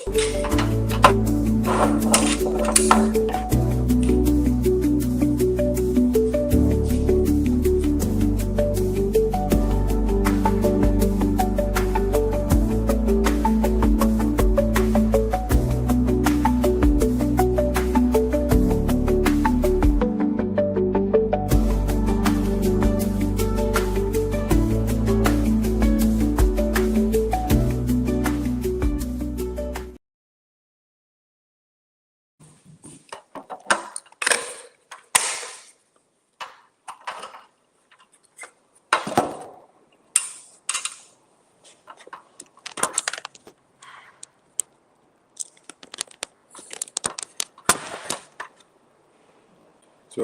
So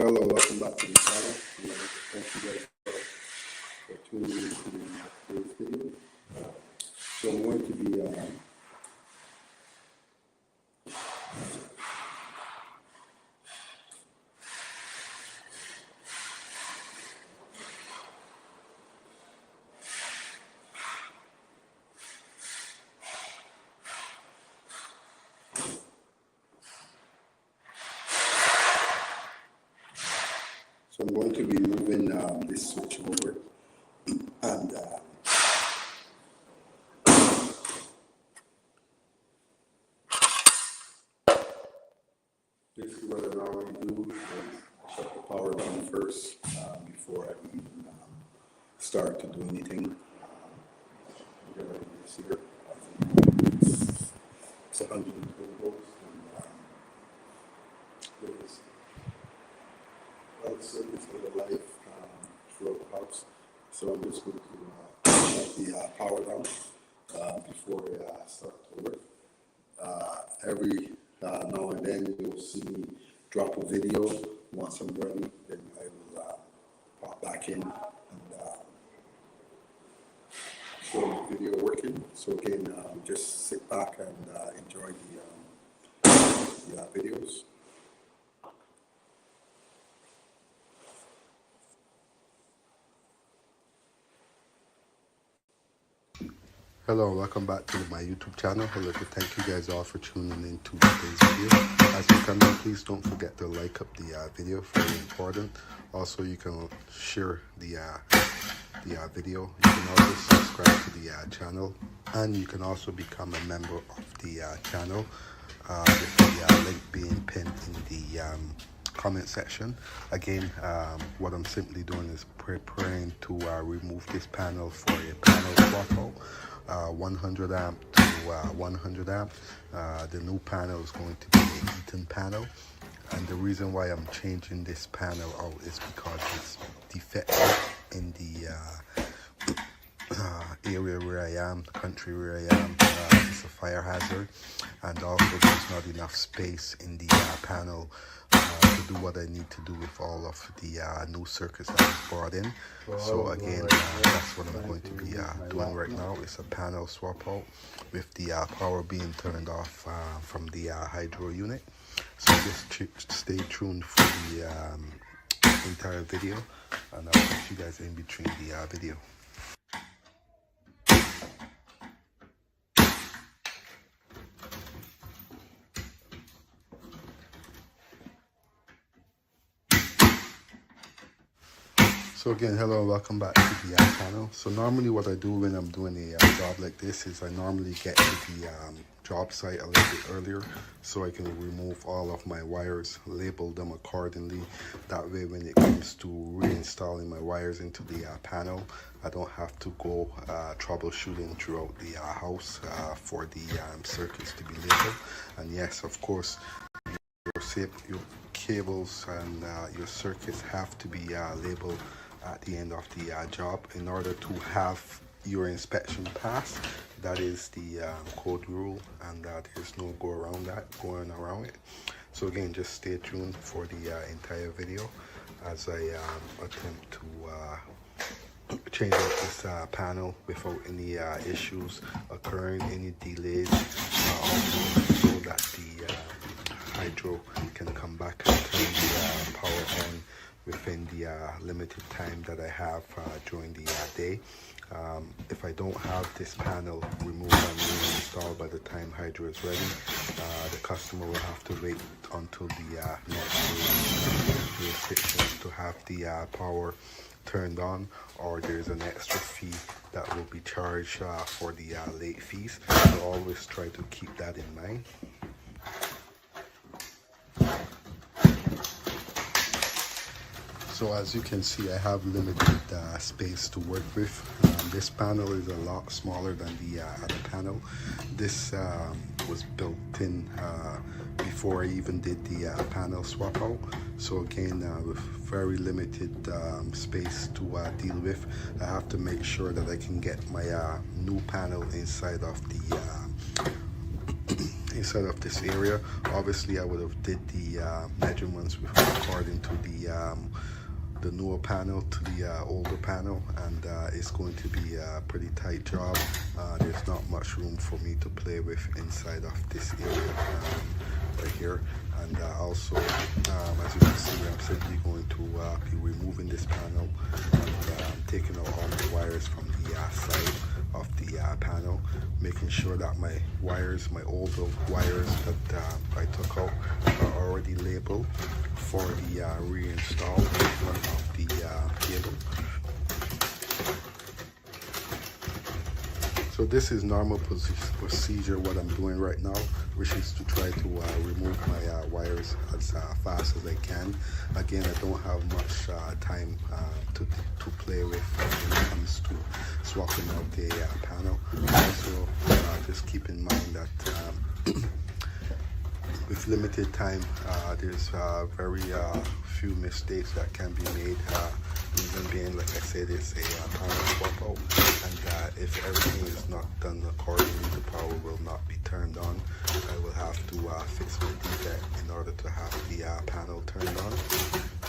hello, welcome back to the channel. Thank you guys for tuning in to today's video. So I'm going to be moving this switch over, and this is what I normally do. I shut the power down first before I even start to do anything. This here, it's 120 volts, and it's for the life throughout the house. So I'm just going to shut the power down before I start to work. Every now and then you'll see me drop a video. Once I'm ready, then I will pop back in and show the video working. So again, just sit back and enjoy the videos. Hello, welcome back to my YouTube channel. I'd like to thank you guys all for tuning in to today's video. As you come in, please don't forget to like up the video, very important. Also, you can share the video. You can also subscribe to the channel, and you can also become a member of the channel with the link being pinned in the comment section. Again, what I'm simply doing is preparing to remove this panel for a panel swap out. 100 amp to 100 amp. The new panel is going to be an Eaton panel, and the reason why I'm changing this panel out is because it's defective in the area where I am, the country where I am. It's a fire hazard, and also there's not enough space in the panel to do what I need to do with all of the new circuits that was brought in. So again, that's what I'm going to be doing right now. It's a panel swap out with the power being turned off from the hydro unit. So just stay tuned for the entire video, and I'll catch you guys in between the video. So again, hello, welcome back to the channel. So normally what I do when I'm doing a job like this is I normally get to the job site a little bit earlier so I can remove all of my wires, label them accordingly. That way when it comes to reinstalling my wires into the panel, I don't have to go troubleshooting throughout the house for the circuits to be labeled. And yes, of course, your cables and your circuits have to be labeled at the end of the job in order to have your inspection pass. That is the code rule, and there's no going around it. So again, just stay tuned for the entire video as I attempt to change out this panel without any issues occurring, any delays, also so that the hydro can come back and turn the power on within the limited time that I have during the day. If I don't have this panel removed and reinstalled by the time hydro is ready, the customer will have to wait until the next jurisdiction to have the power turned on, or there's an extra fee that will be charged for the late fees. So always try to keep that in mind. So as you can see, I have limited space to work with. This panel is a lot smaller than the other panel. This was built in before I even did the panel swap out. So again, with very limited space to deal with, I have to make sure that I can get my new panel inside of the inside of this area. Obviously, I would have did the measurements according to the newer panel to the older panel, and it's going to be a pretty tight job. There's not much room for me to play with inside of this area right here. And also, as you can see, I'm simply going to be removing this panel and taking out all the wires from the side of the panel, making sure that my wires, my older wires that I took out, are already labeled for the reinstall of the cable. So this is normal procedure what I'm doing right now, which is to try to remove my wires as fast as I can. Again, I don't have much time to play with when it comes to swapping out the panel. Also, just keep in mind that with limited time, there's very few mistakes that can be made. Reason being, like I said, it's a panel swap out, and if everything is not done accordingly, the power will not be turned on. I will have to fix my defect in order to have the panel turned on.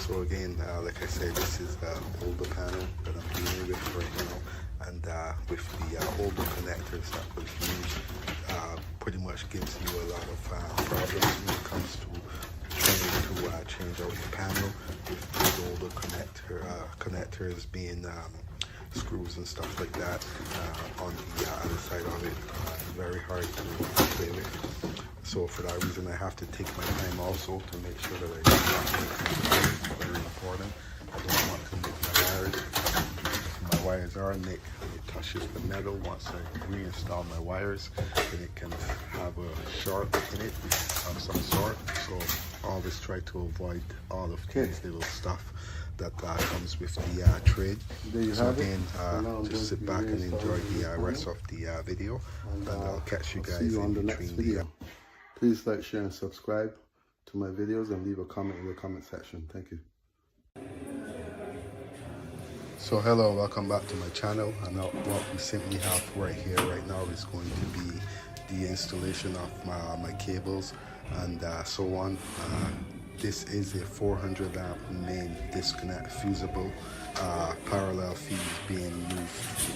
So again, like I said, this is the older panel that I'm dealing with right now, and with the older connectors that was used, pretty much gives you a lot of problems when it comes to trying to change out your panel with these older connectors being screws and stuff like that on the other side of it. Very hard to play with. So for that reason, I have to take my time also to make sure that I do not make mistakes. Very important. I don't want to nick my wires. My wires are nicked and it touches the metal. Once I reinstall my wires, then it can have a short in it of some sort. So always try to avoid all of these little stuff that comes with the trade. So again, just sit back and enjoy the rest of the video, and I'll catch you guys in between the Please like, share, and subscribe to my videos, and leave a comment in the comment section. Thank you. So hello, welcome back to my channel. And what we simply have right here right now is going to be the installation of my cables and so on. This is a 400 amp main disconnect fusible, parallel feeds being used.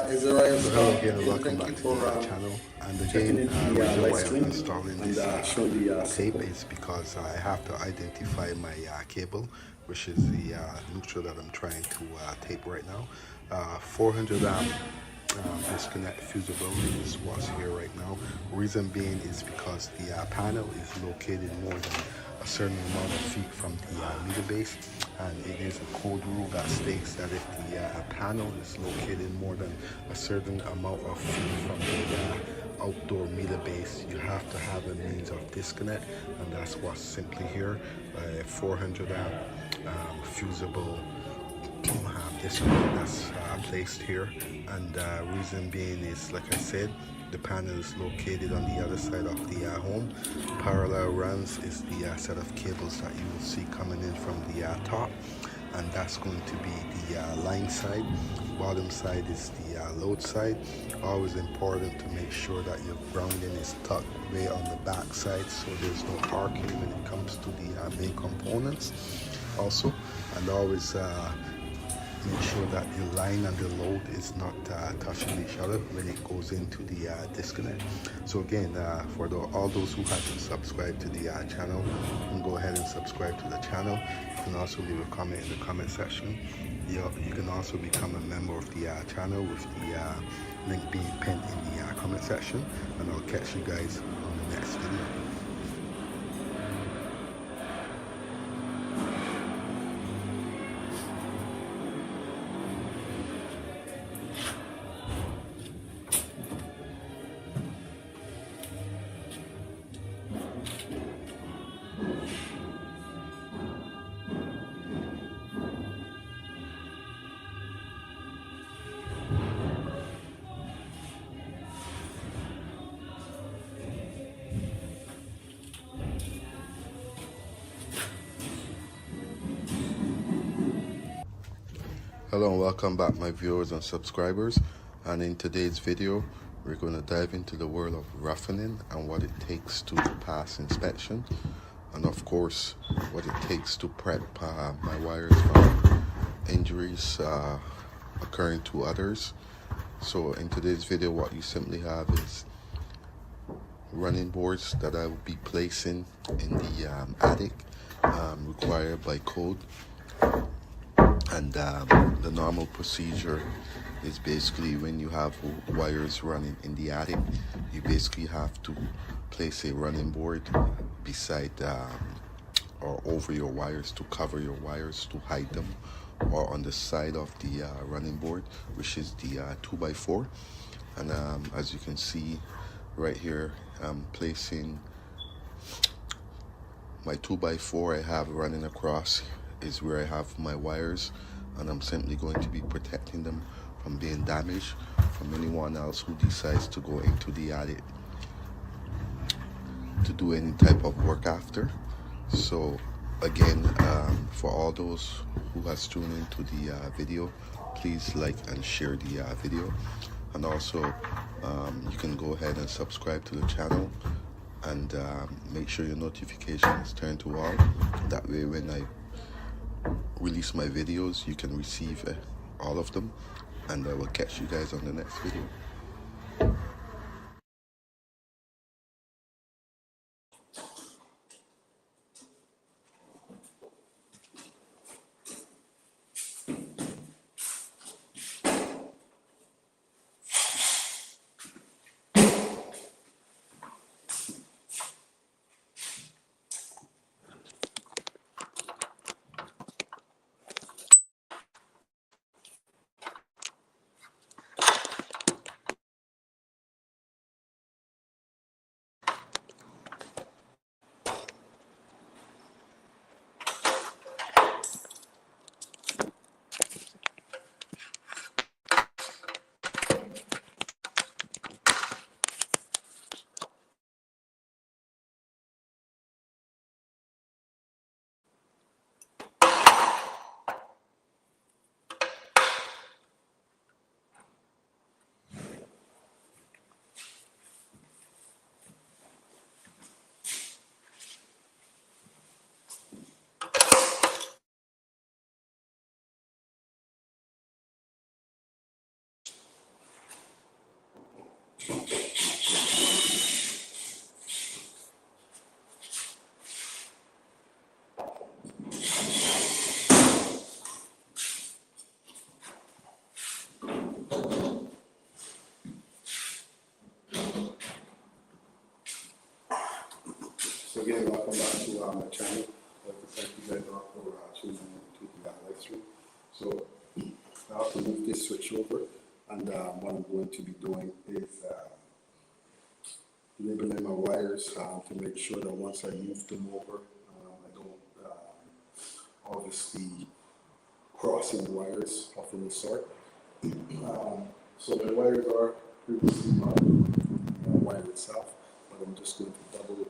Is it right? So hello again, and welcome back to the channel. And again, the reason why I'm installing this tape is because I have to identify my cable, which is the neutral that I'm trying to tape right now. 400 amp disconnect fusible is what's here right now. Reason being is because the panel is located more than a certain amount of feet from the meter base, and it is a code rule that states that if the panel is located more than a certain amount of feet from the outdoor meter base, you have to have a means of disconnect, and that's what's simply here. 400 amp fusible disconnect that's placed here, and reason being is, like I said, the panel is located on the other side of the home. Parallel runs is the set of cables that you will see coming in from the top, and that's going to be the line side. Bottom side is the load side. Always important to make sure that your grounding is tucked way on the back side, so there's no arcing when it comes to the main components also. And always make sure that the line and the load is not touching each other when it goes into the disconnect. So again, for all those who haven't subscribed to the channel, you can go ahead and subscribe to the channel. You can also leave a comment in the comment section. You can also become a member of the channel with the link being pinned in the comment section, and I'll catch you guys on the next video. Hello and welcome back, my viewers and subscribers, and in today's video we're going to dive into the world of roughening and what it takes to pass inspection, and of course what it takes to prep my wires from injuries occurring to others. So in today's video what you simply have is running boards that I will be placing in the attic required by code. And the normal procedure is basically when you have wires running in the attic, you basically have to place a running board beside or over your wires to cover your wires, to hide them, or on the side of the running board, which is the 2x4. And as you can see right here, I'm placing my 2x4 I have running across is where I have my wires, and I'm simply going to be protecting them from being damaged from anyone else who decides to go into the attic to do any type of work after. So again, for all those who has tuned into the video, please like and share the video, and also you can go ahead and subscribe to the channel and make sure your notification is turned to all. That way when I release my videos you can receive all of them, and I will catch you guys on the next video. So again, welcome back to my channel. I'd like to thank you guys all for tuning in to the live stream. So I have to move this switch over, and what I'm going to be doing is labeling my wires to make sure that once I move them over, I don't obviously crossing the wires of any sort. So the wires are previously marked the wire itself, but I'm just going to double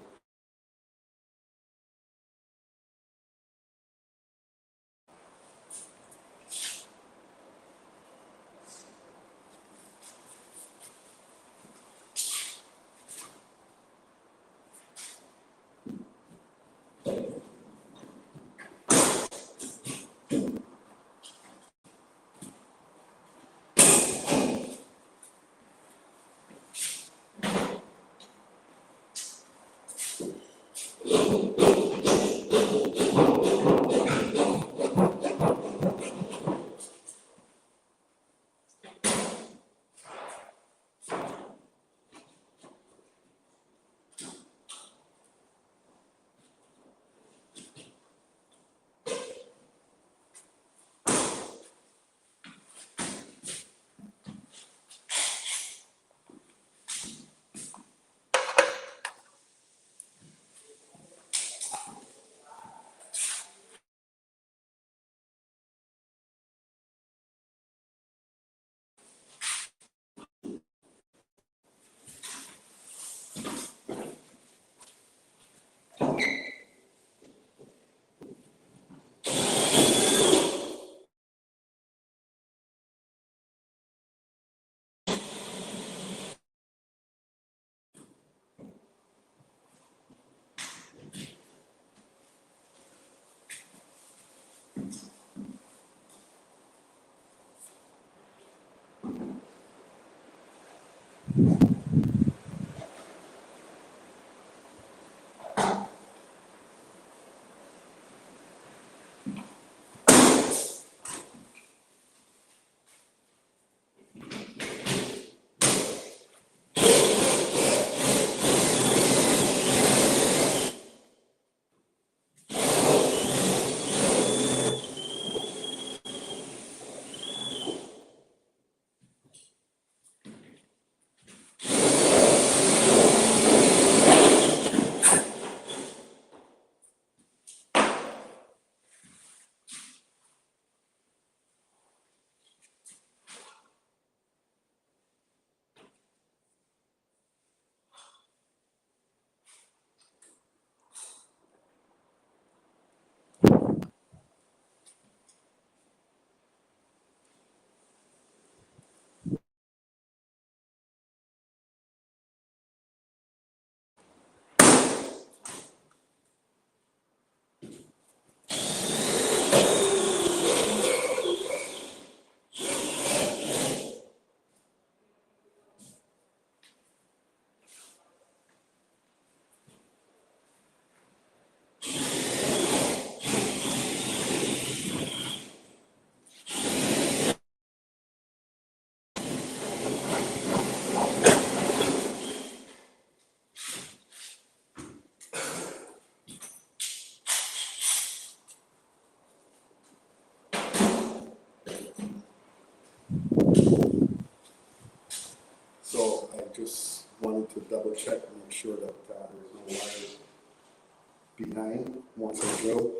behind once I drill.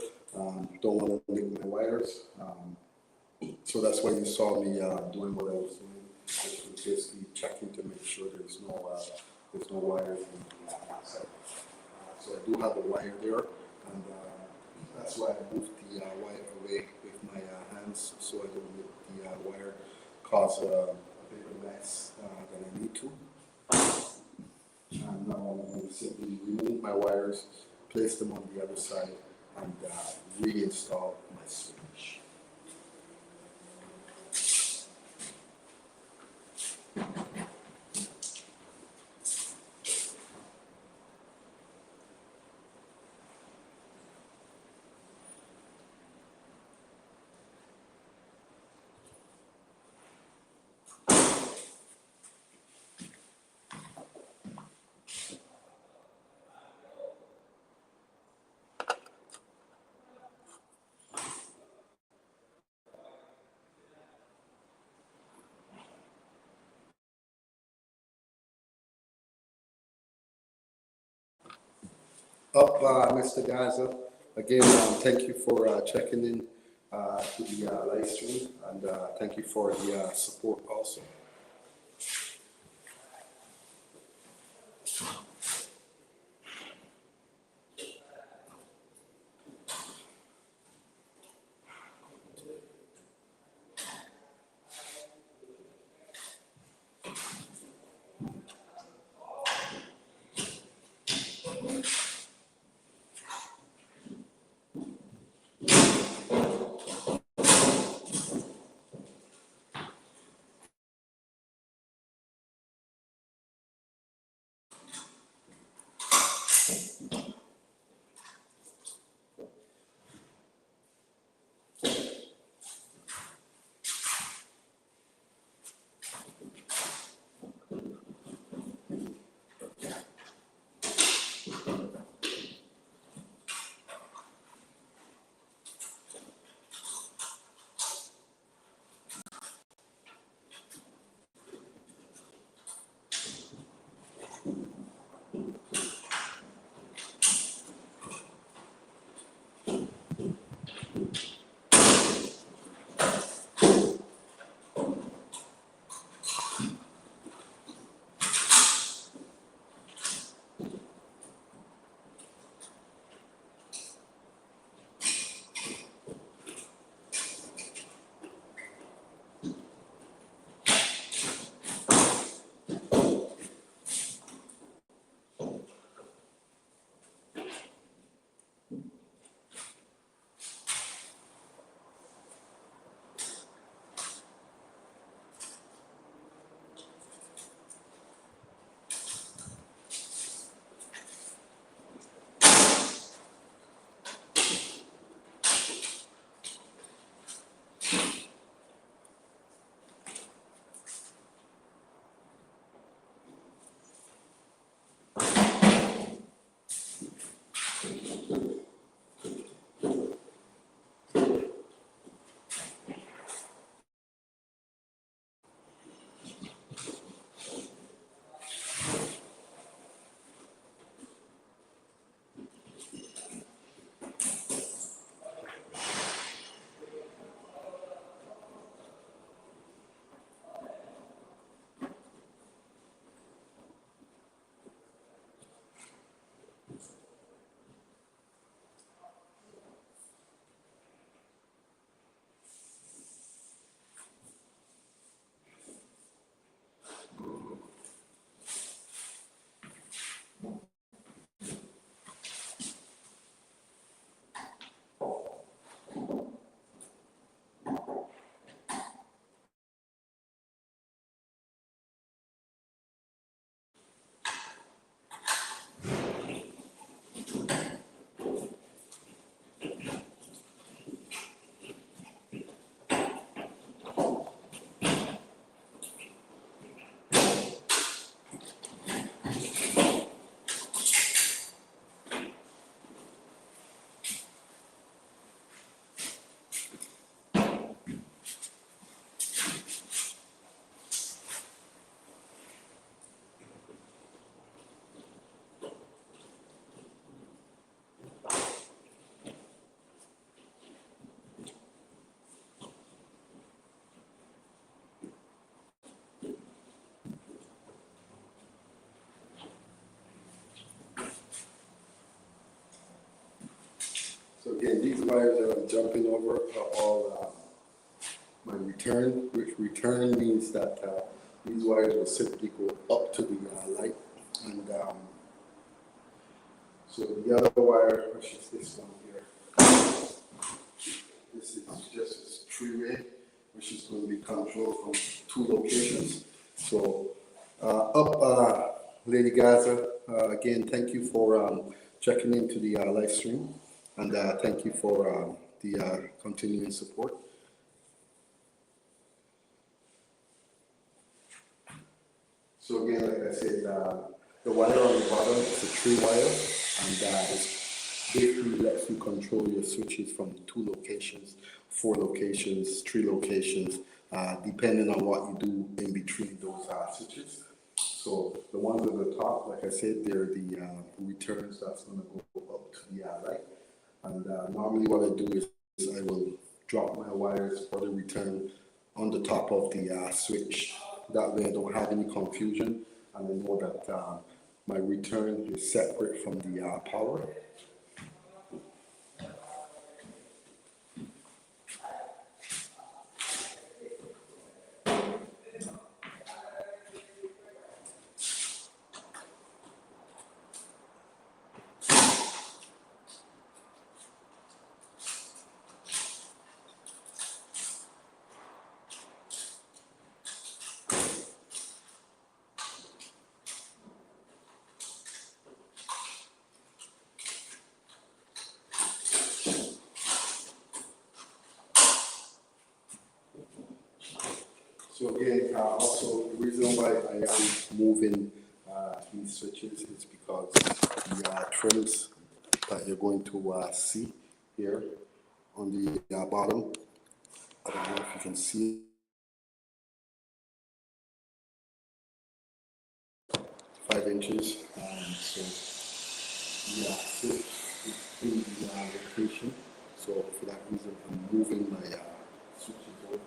Don't want to leak my wires. So that's why you saw me doing what I was doing. Just basically checking to make sure there's no wires in the outside. So I do have a wire there, and that's why I moved the wire away with my hands, so I don't let the wire cause a bigger mess than I need to. And now I'm going to simply remove my wires, place them on the other side, and reinstall my switch. Mr. Gaza. Again, thank you for checking in to the live stream, and thank you for the support also. So again, these wires that I'm jumping over are all my return, which return means that these wires will simply go up to the light. And so the other wire, which is this one here, this is just a three-way, which is going to be controlled from two locations. So Lady Gaza, again, thank you for checking into the live stream, and thank you for the continuing support. So again, like I said, the wire on the bottom is a three wire, and it basically lets you control your switches from 2 locations, 4 locations, 3 locations, depending on what you do in between those switches. So the ones at the top, like I said, they're the returns that's going to go up to the light. And normally what I do is I will drop my wires for the return on the top of the switch. That way I don't have any confusion, and I know that my return is separate from the power. So again, also the reason why I am moving these switches is because the trims that you're going to see here on the bottom, I don't know if you can see 5 inches. So yeah, switch is in the location. So for that reason, I'm moving my switches over.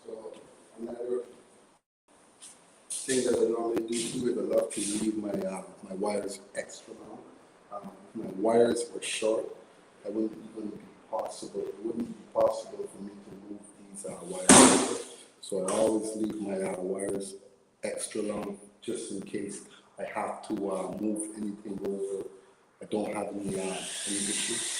So another thing that I normally do too is I love to leave my my wires extra long. If my wires were short, it wouldn't even be possible. It wouldn't be possible for me to move these wires over. So I always leave my wires extra long just in case I have to move anything over. I don't have any issues.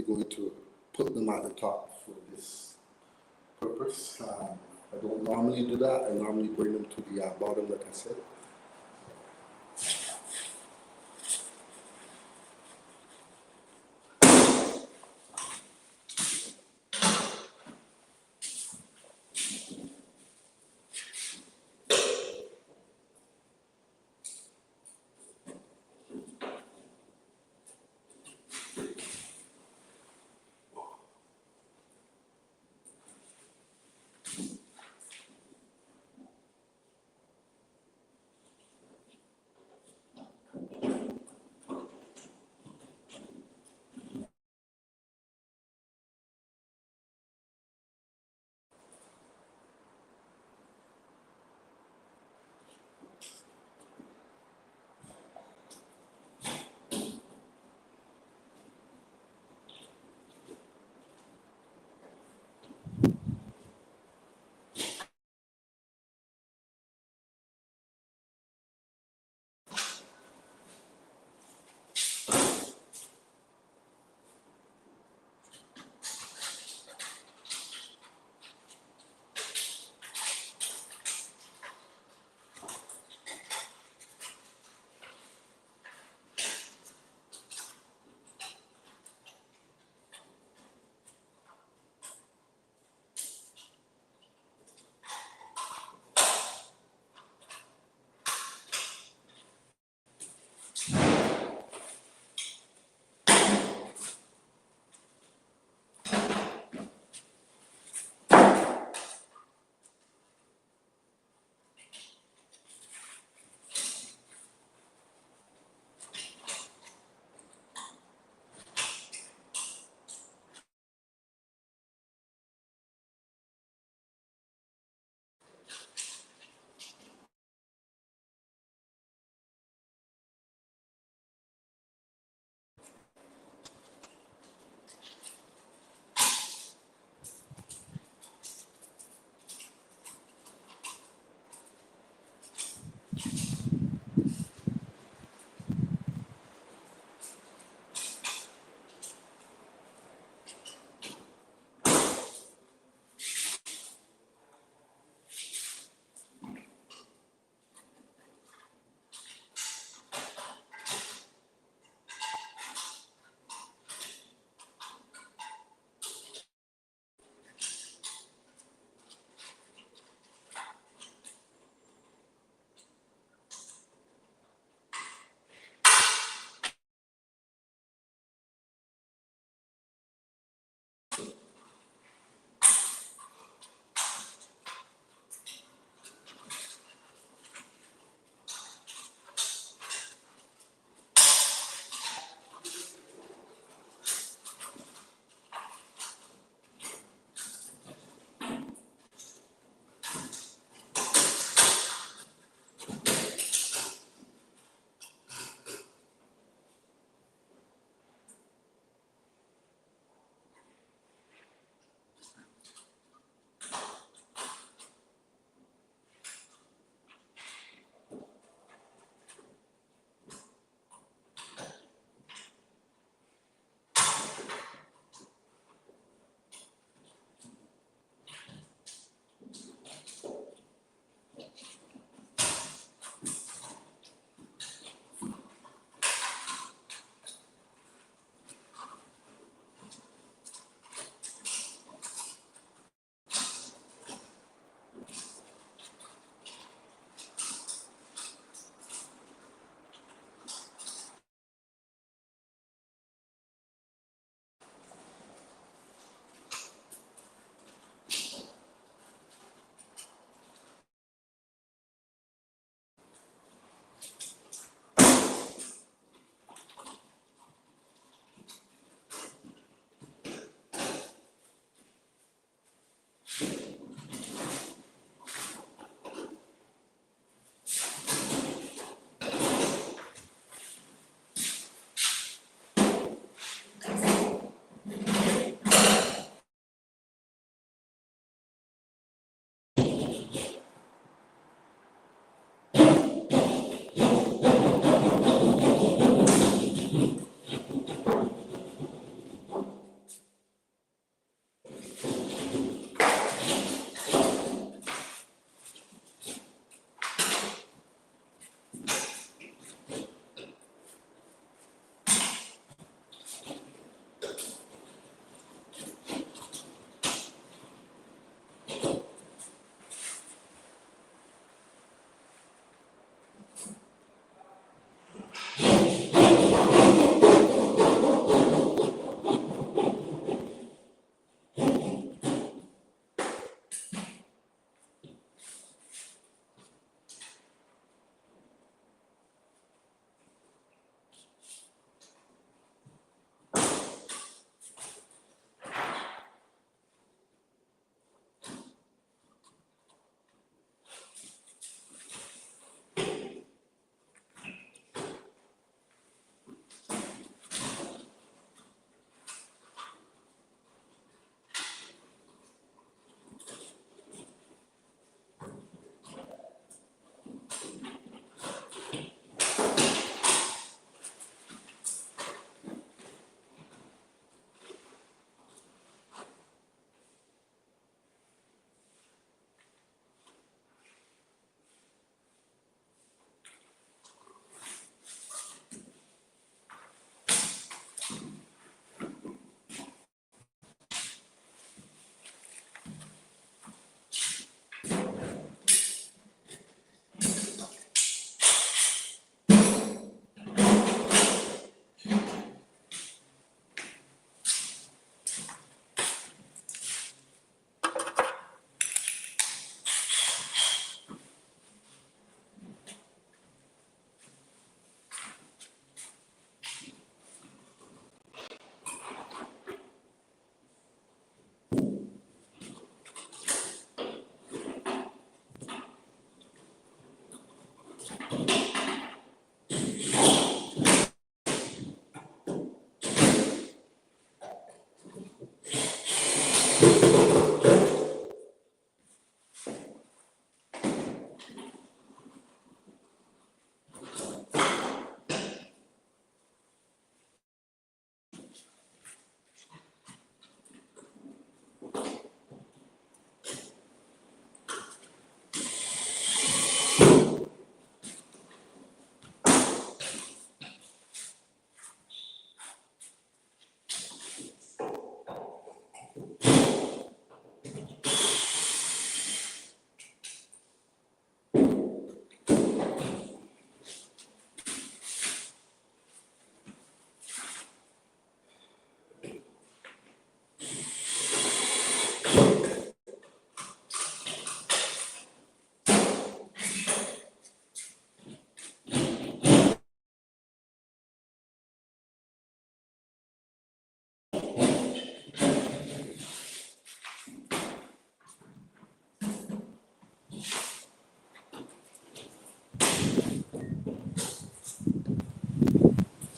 going to put them at the top for this purpose. I don't normally do that. I normally bring them to the bottom, like I said.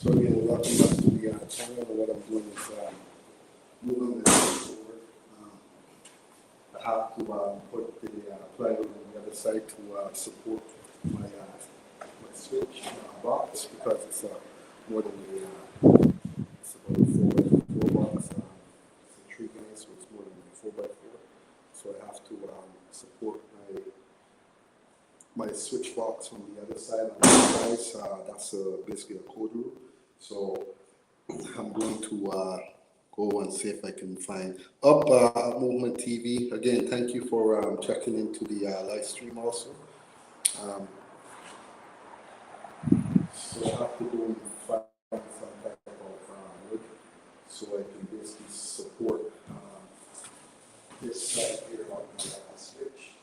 So again, welcome back to the channel. What I'm doing is moving this forward. I have to put the plywood on the other side to support my switch box because it's more than it's about a 4x4 box. It's a 3 guy, so it's more than a 4x4. So I have to support my switch box on the other side on the sides. That's basically a code rule. So I'm going to go and see if I can find up Movement TV. Again, thank you for checking into the live stream also. So I have to go and find some type of wood so I can basically support this side here on the switch.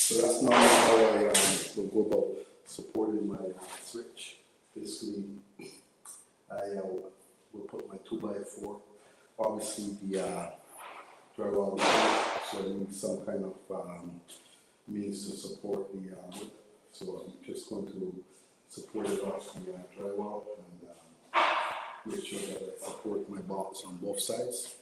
So that's not how I will go about supporting my switch. Basically, I will put my 2x4. Obviously, the drywall, so I need some kind of means to support the wood. So I'm just going to support it off the drywall and make sure that I support my box on both sides.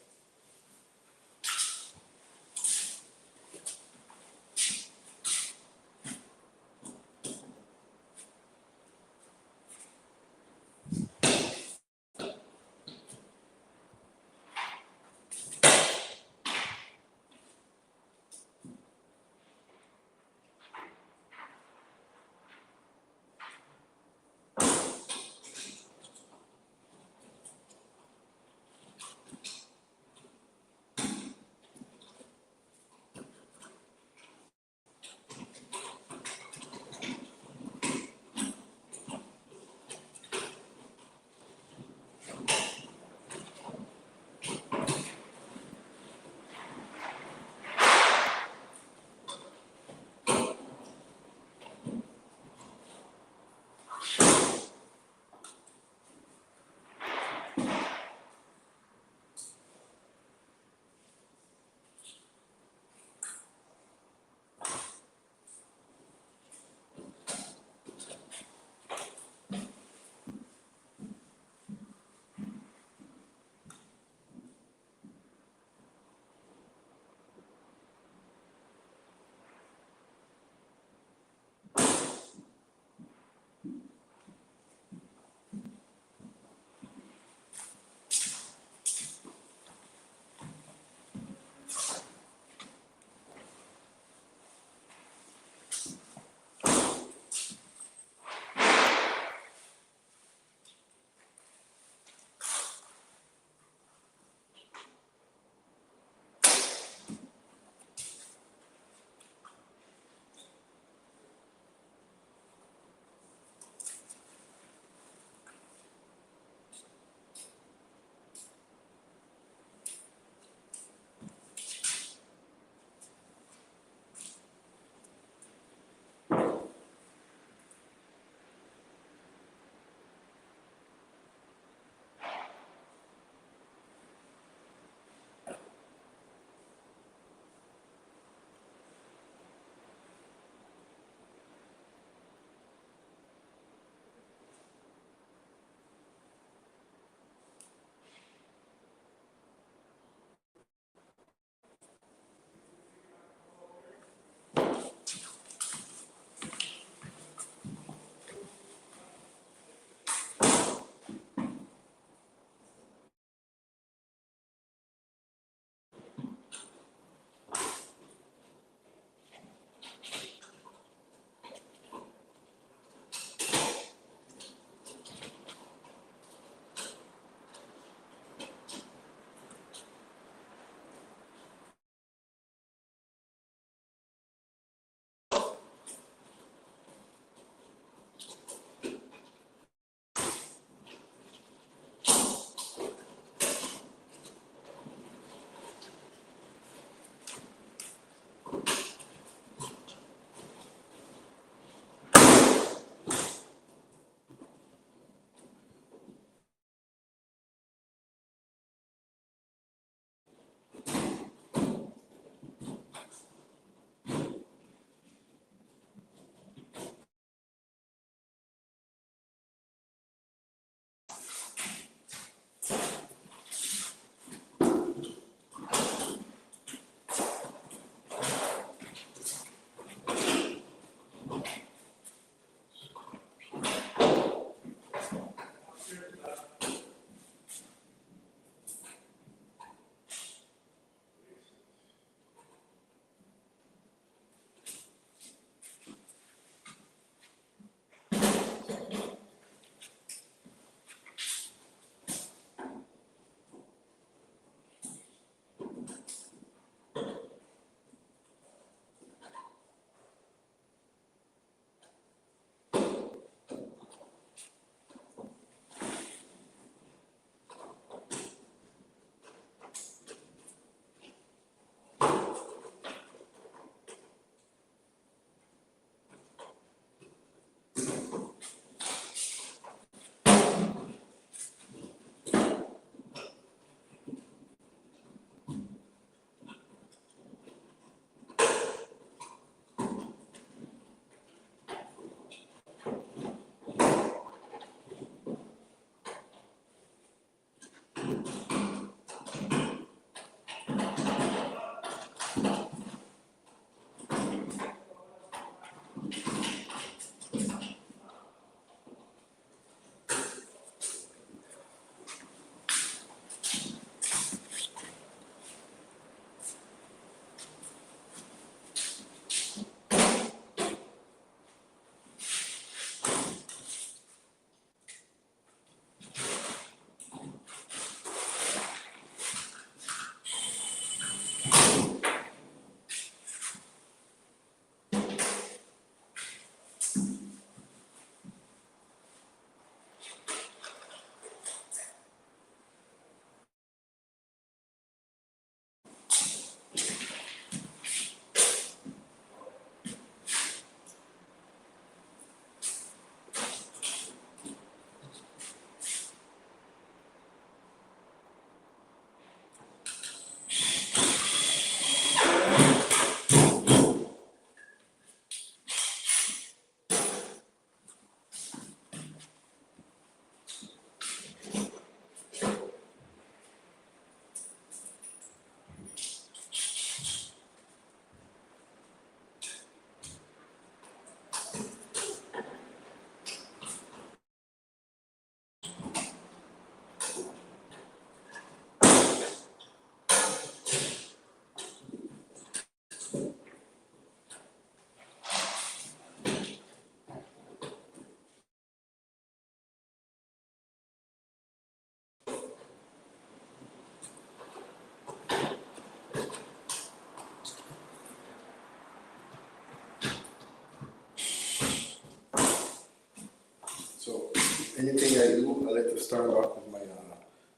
anything I do, I like to start off with my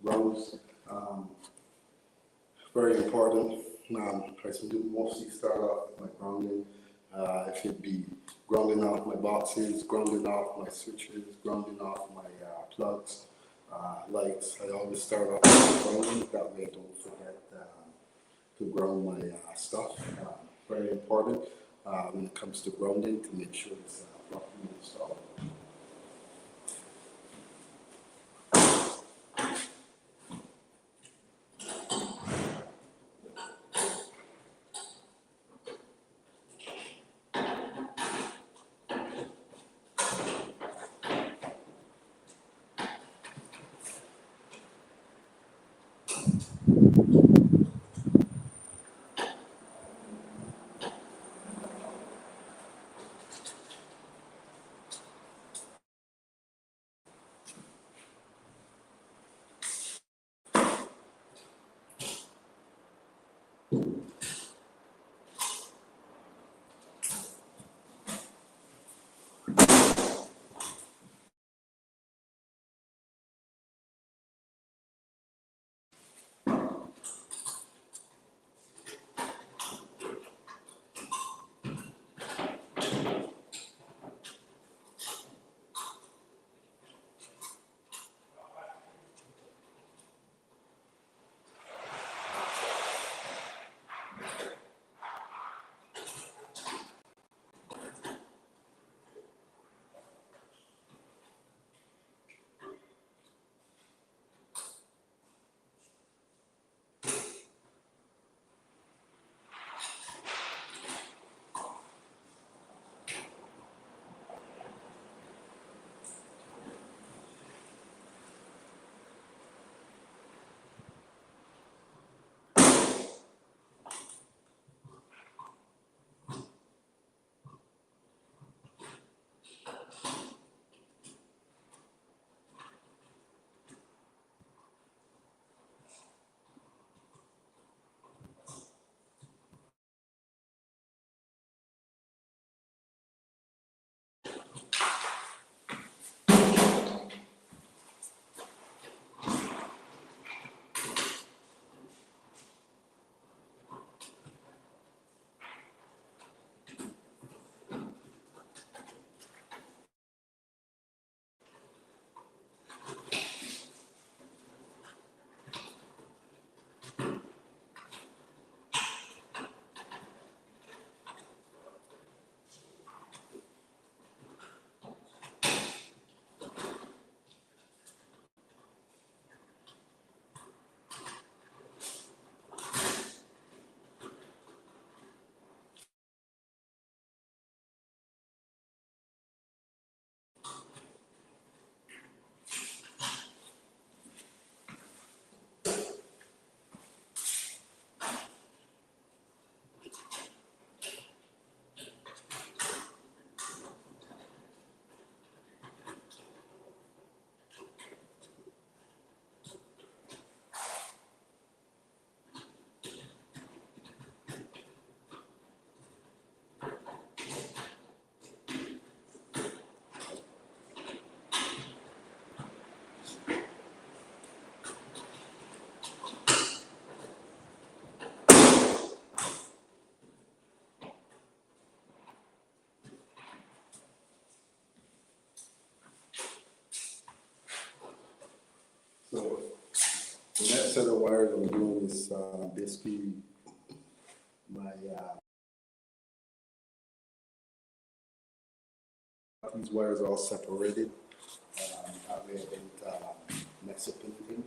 grounds. Very important. I should do mostly start off with my grounding. It should be grounding off my boxes, grounding off my switches, grounding off my plugs, lights. I always start off with grounding. That way I don't forget to ground my stuff. Very important when it comes to grounding to make sure it's properly installed. So the next set of wires I'm doing is basically my these wires are all separated. That way I don't mess up anything.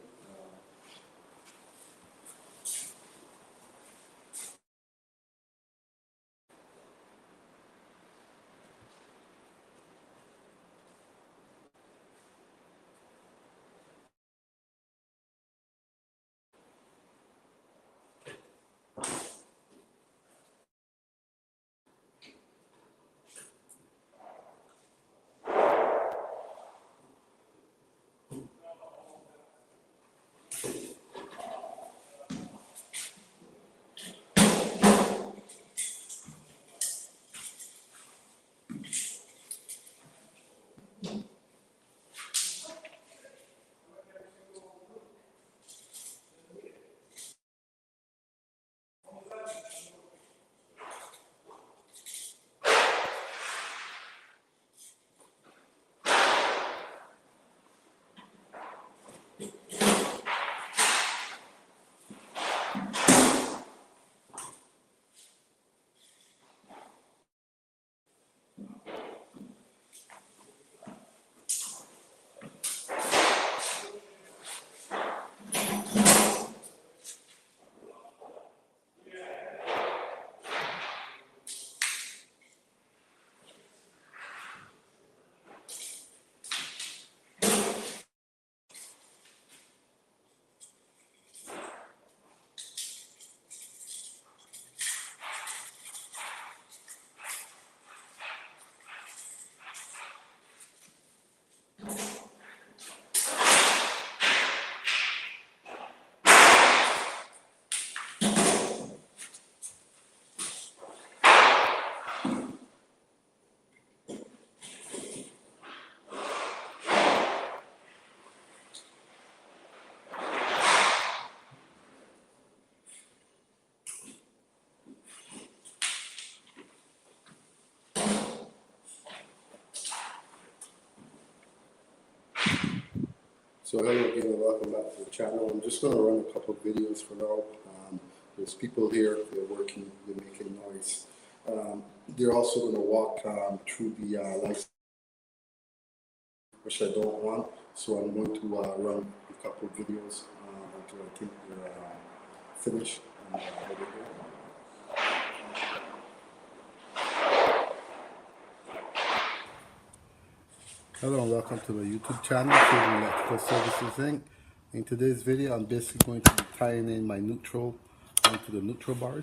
So hello again and welcome back to the channel. I'm just going to run a couple of videos for now. There's people here, they're working, they're making noise. They're also going to walk through the lights, which I don't want. So I'm going to run a couple of videos until I think they're finished. And, there we go. Hello and welcome to my YouTube channel, Children Electrical Services Inc. In today's video, I'm basically going to be tying in my neutral onto the neutral bars.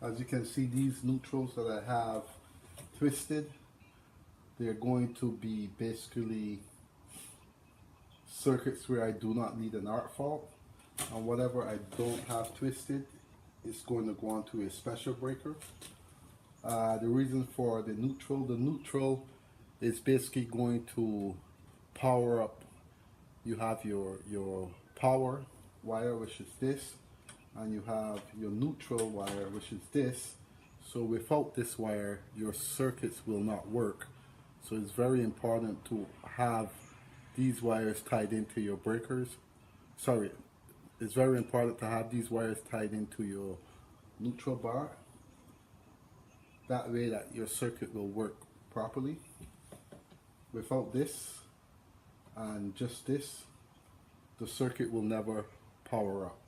As you can see, these neutrals that I have twisted, they're going to be basically circuits where I do not need an arc fault, and whatever I don't have twisted is going to go onto a special breaker. The reason for the neutral is basically going to power up. You have your power wire, which is this, and you have your neutral wire, which is this. So without this wire, your circuits will not work. So it's very important to have these wires tied into your breakers. Sorry, it's very important to have these wires tied into your neutral bar. That way that your circuit will work properly. Without this and just this, the circuit will never power up.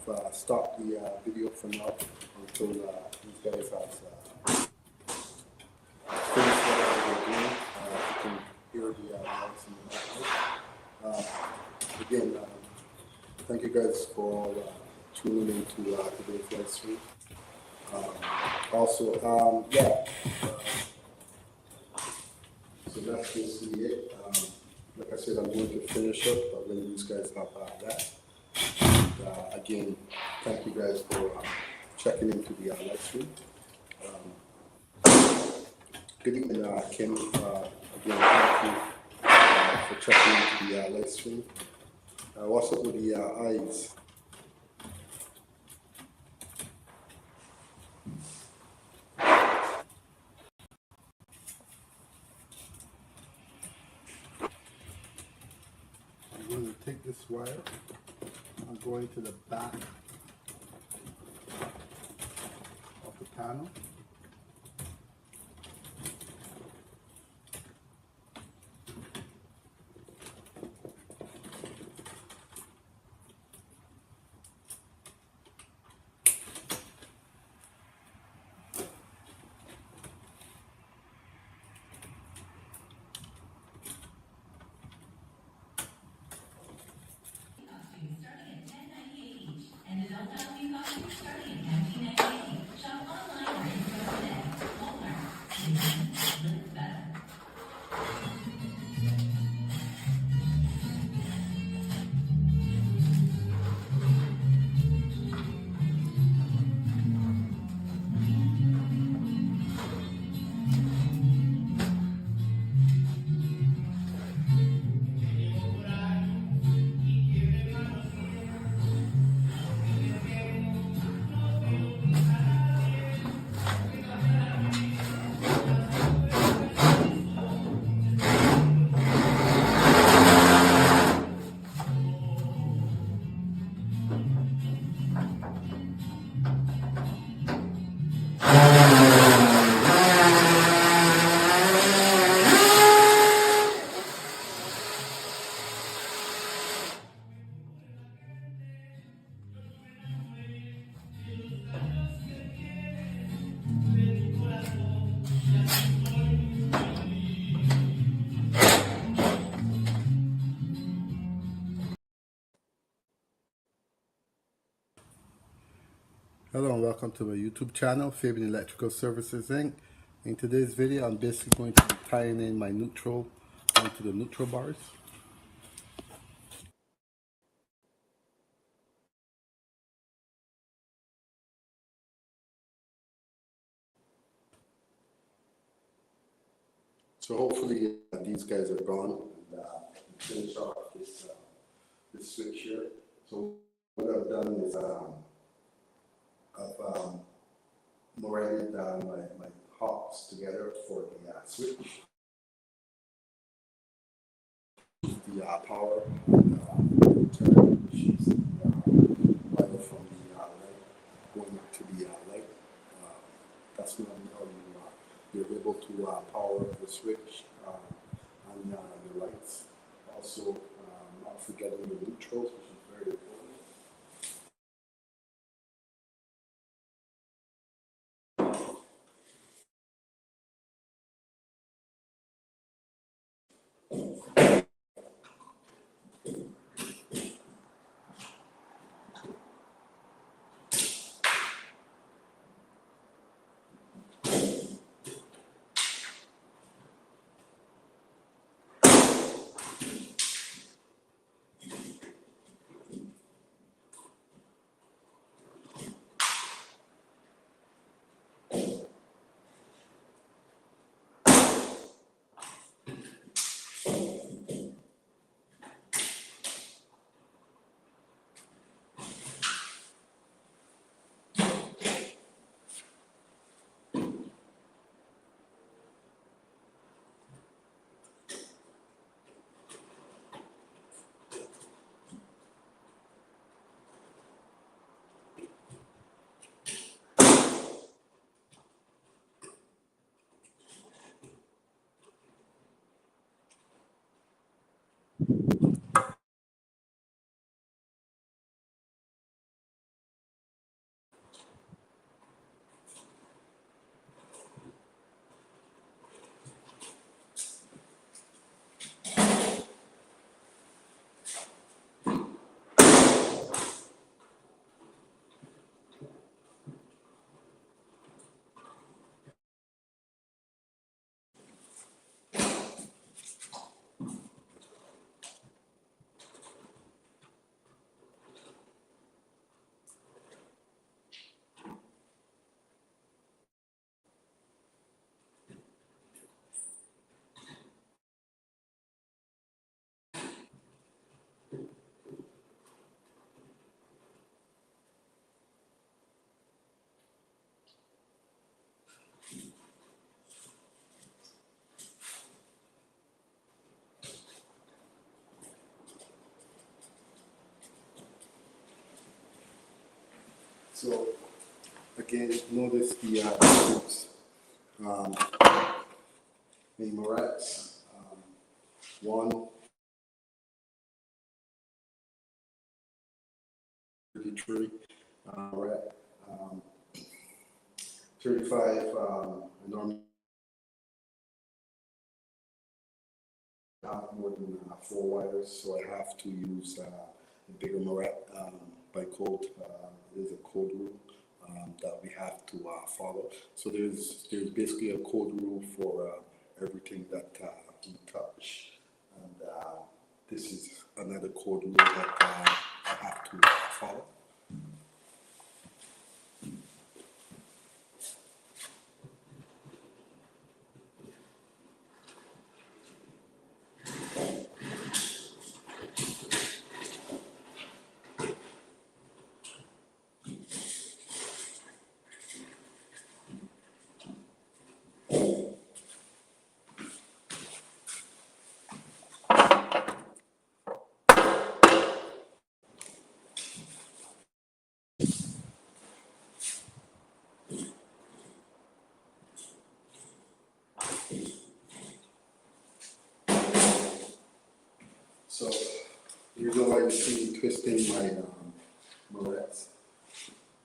So I've stopped the video for now until these guys have finished whatever they're doing. You can hear the lights in the background. Again, thank you guys for all tuning into today's live stream. So that's basically it. Like I said, I'm going to finish up when these guys have that. Again, thank you guys for checking into the live stream. Good evening, Kim. Again, thank you for checking into the live stream. What's up with the eyes? I'm going to take this wire. I'm going to the back of the panel. And adult LV costumes starting at $19.98. Shop online or in Hello and welcome to my YouTube channel, Fabian Electrical Services Inc. In today's video, I'm basically going to be tying in my neutral onto the neutral bars. So hopefully these guys are gone and finish off this switch here. So what I've done is I've molded my hops together for the switch, the power, which is the wire from the light going up to the light. That's not how you're able to power the switch on the lights. Also, not forgetting the neutrals, which is very important. So again, notice the screws. The Moretz, one 33, Moret, 35, normally not more than 4 wires, so I have to use a bigger Moret by code. There's a code rule that we have to follow. So there's basically a code rule for everything that we touch, and this is another code rule that I have to follow. So the reason why you see me twisting my Morets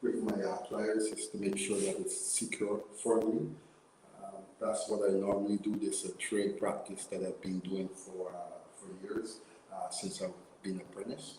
with my pliers is to make sure that it's secure for me. That's what I normally do. This is a trade practice that I've been doing for years since I've been apprentice.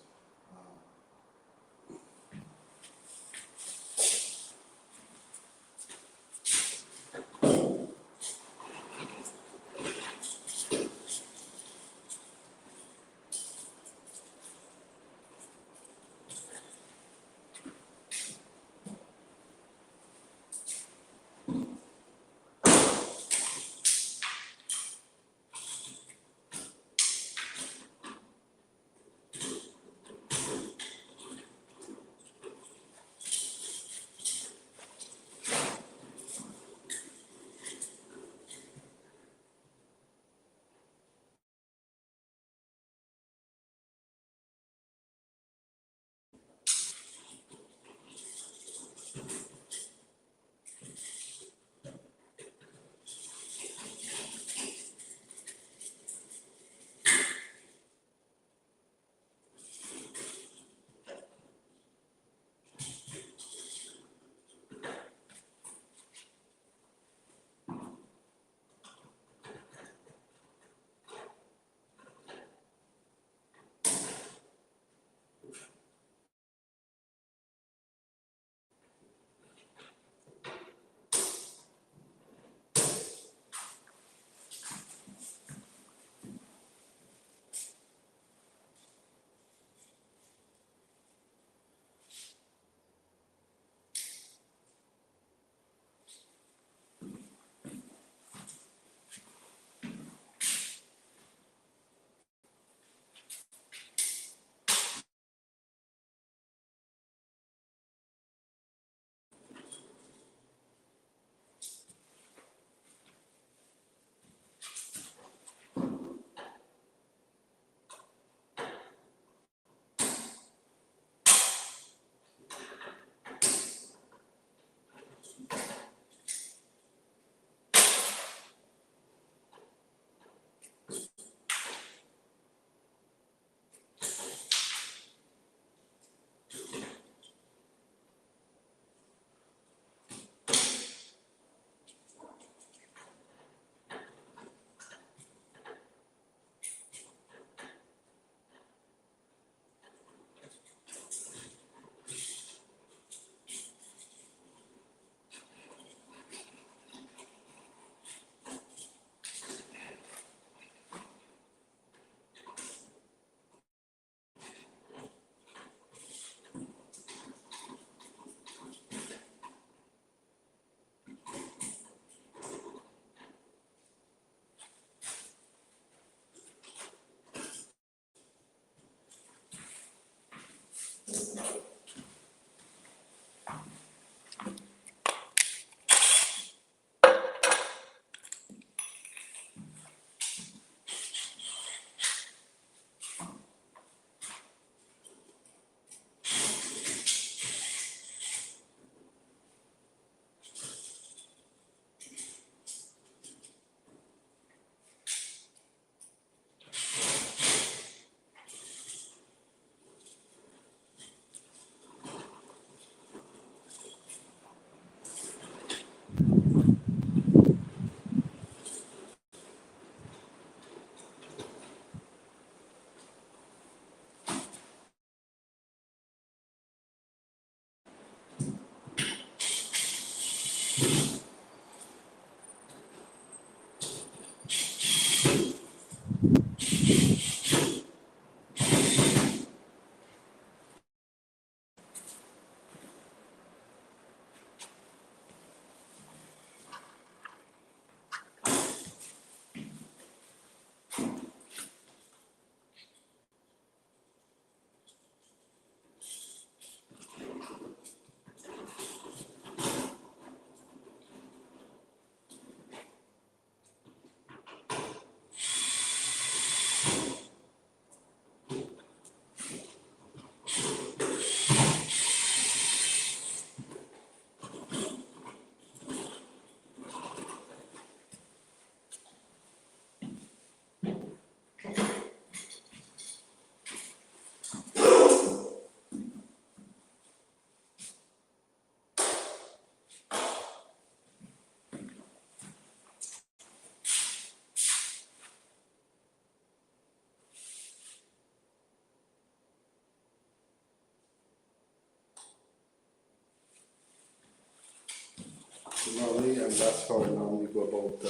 Normally, and that's how I normally go about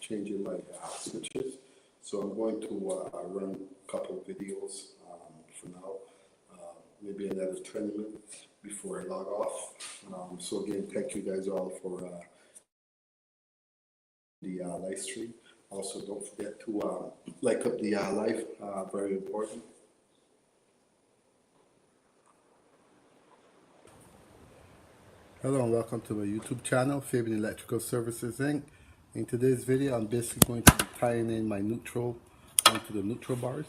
changing my switches. So I'm going to run a couple of videos for now, maybe another 20 minutes before I log off. So again, thank you guys all for the live stream. Also, don't forget to like up the live, very important. Hello and welcome to my YouTube channel, Fabian Electrical Services Inc. In today's video, I'm basically going to be tying in my neutral onto the neutral bars.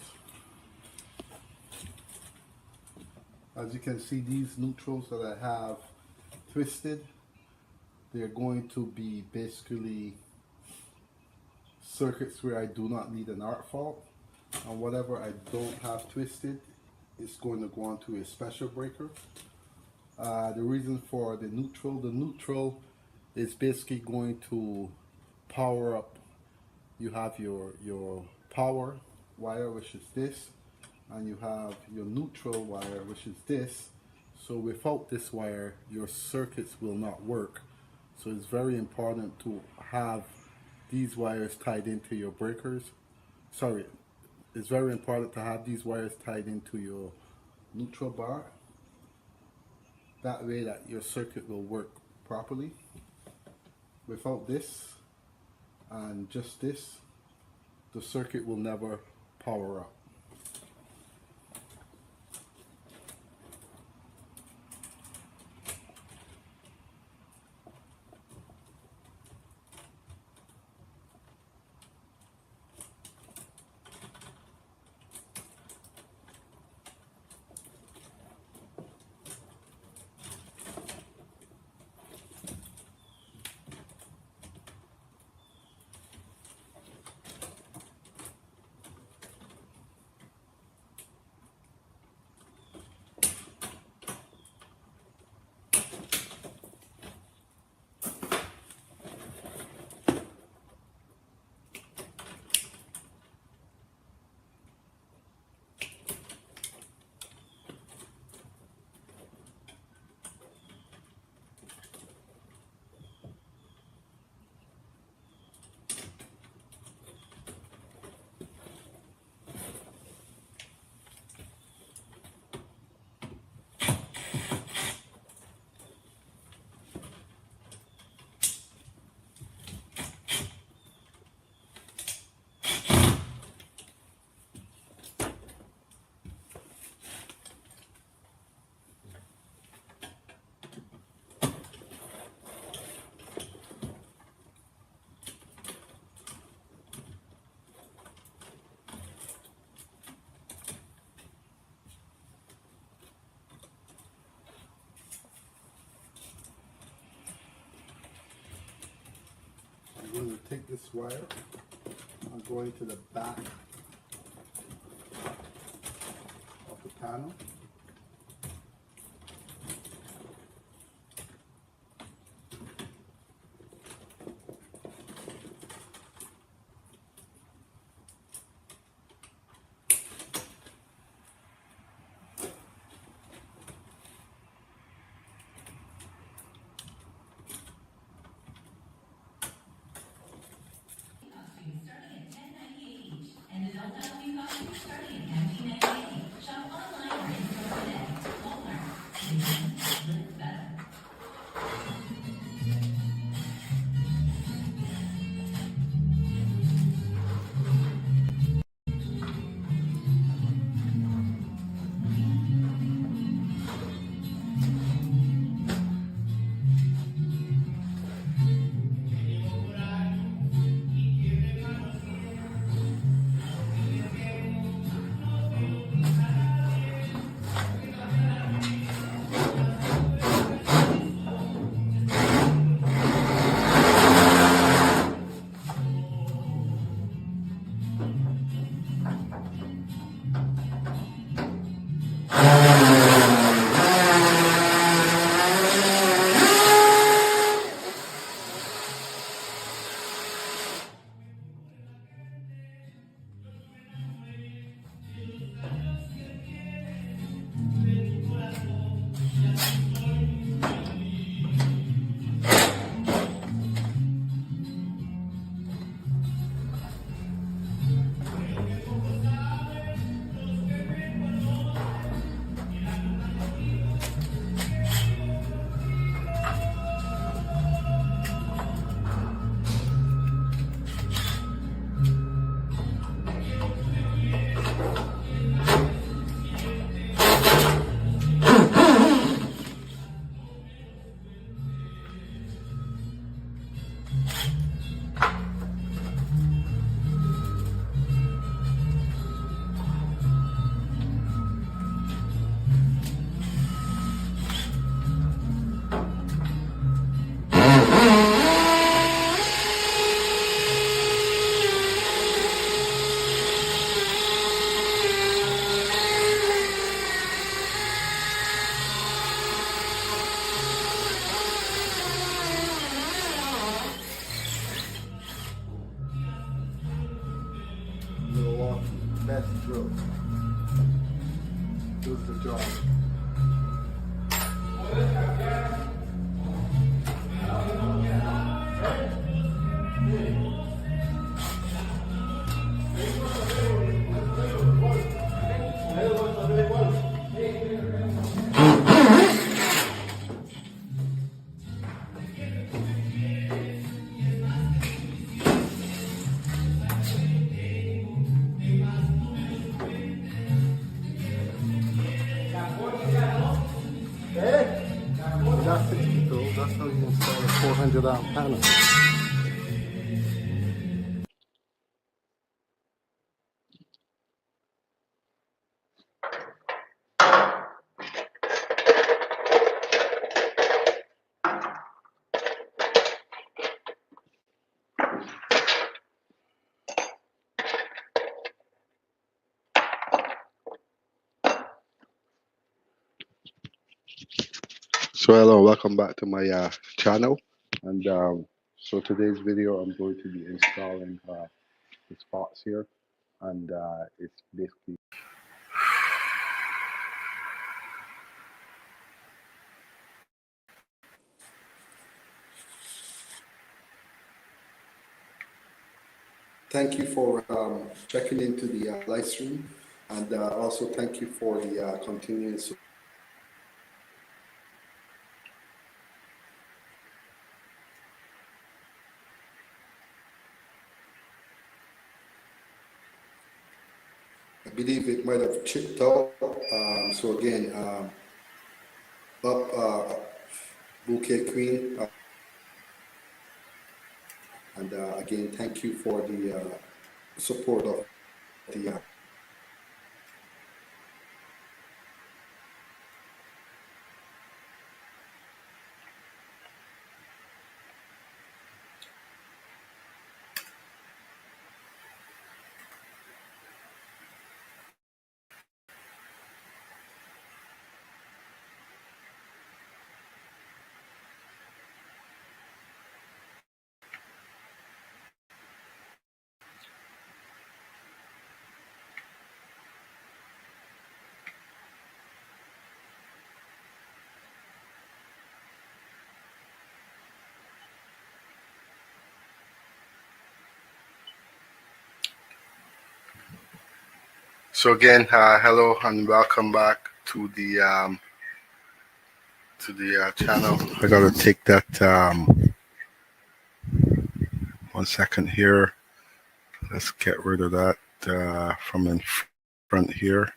As you can see, these neutrals that I have twisted, they're going to be basically circuits where I do not need an arc fault, and whatever I don't have twisted is going to go onto a special breaker. The reason for the neutral is basically going to power up. You have your power wire, which is this, and you have your neutral wire, which is this. So without this wire, your circuits will not work. So it's very important to have these wires tied into your breakers. Sorry, it's very important to have these wires tied into your neutral bar. That way that your circuit will work properly. Without this and just this, the circuit will never power up. I'm going to take this wire, I'm going to the back of the panel. And adult dining coffee starting at $19.98. Shop online or in best drill. Does the job. That's 62. That's how you install a 400 amp panel. So hello, welcome back to my channel. And so today's video, I'm going to be installing the spots here, and it's basically. Thank you for checking into the live stream, and also thank you for the continuing support. I believe it might have chipped out. So again, Bouquet Queen, and again, thank you for the support of the. So again, hello and welcome back to the channel. I gotta take that 1 second here. Let's get rid of that from in front here.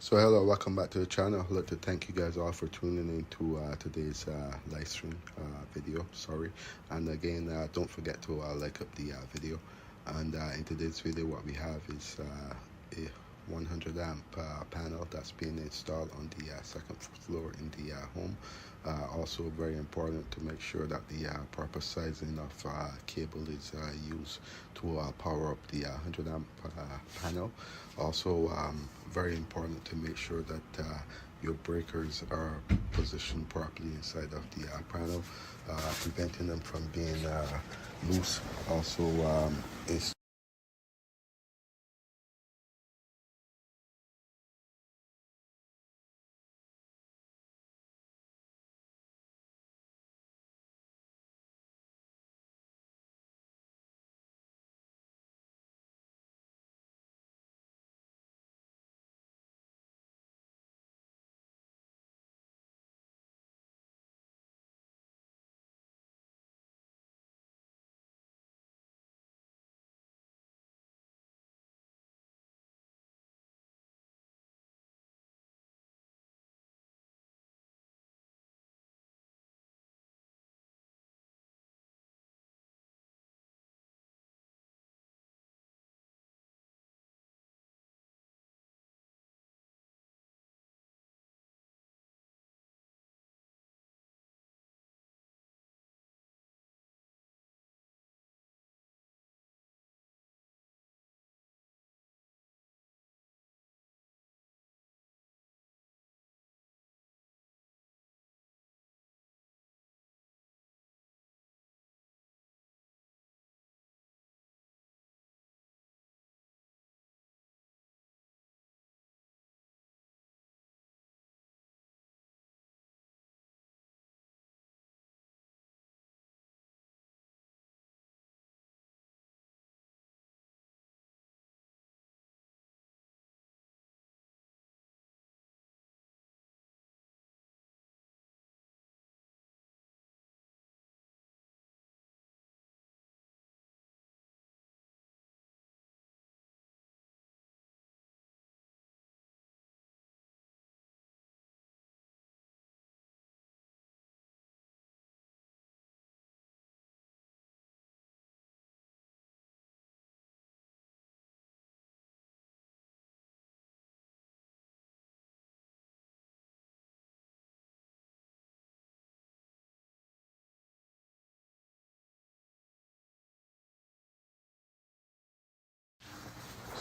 So hello, welcome back to the channel. I'd like to thank you guys all for tuning in to today's live stream video. Sorry, and again, don't forget to like up the video. And in today's video, what we have is a 100 amp panel that's being installed on the second floor in the home. Also very important to make sure that the proper sizing of cable is used to power up the 100 amp panel. Also very important to make sure that your breakers are positioned properly inside of the panel, preventing them from being loose. Also is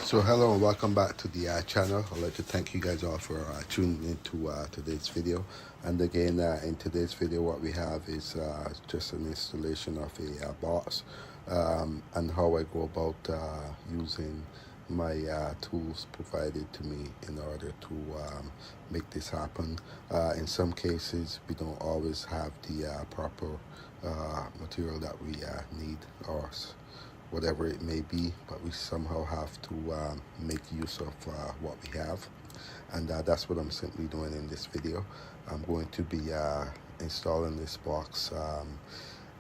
So hello and welcome back to the channel. I'd like to thank you guys all for tuning into today's video. And again, in today's video, what we have is just an installation of a box and how I go about using my tools provided to me in order to make this happen. In some cases, we don't always have the proper material that we need, or whatever it may be, but we somehow have to make use of what we have. And that's what I'm simply doing in this video. I'm going to be installing this box,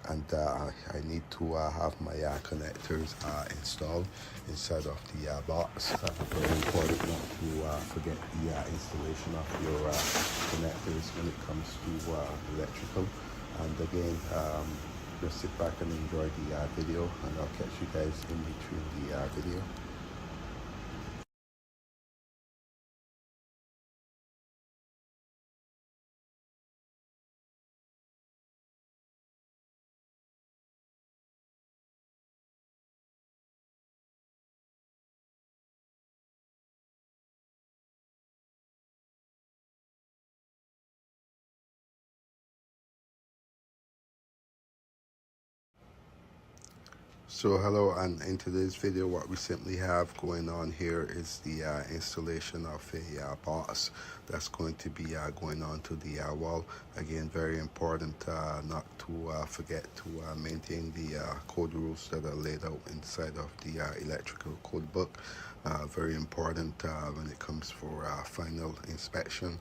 and I need to have my connectors installed inside of the box. Very important not to forget the installation of your connectors when it comes to electrical. And again, just sit back and enjoy the video, and I'll catch you guys in between the video. So hello, and in today's video what we simply have going on here is the installation of a box that's going to be going on to the wall. Again, very important not to forget to maintain the code rules that are laid out inside of the electrical code book. Very important when it comes for final inspection,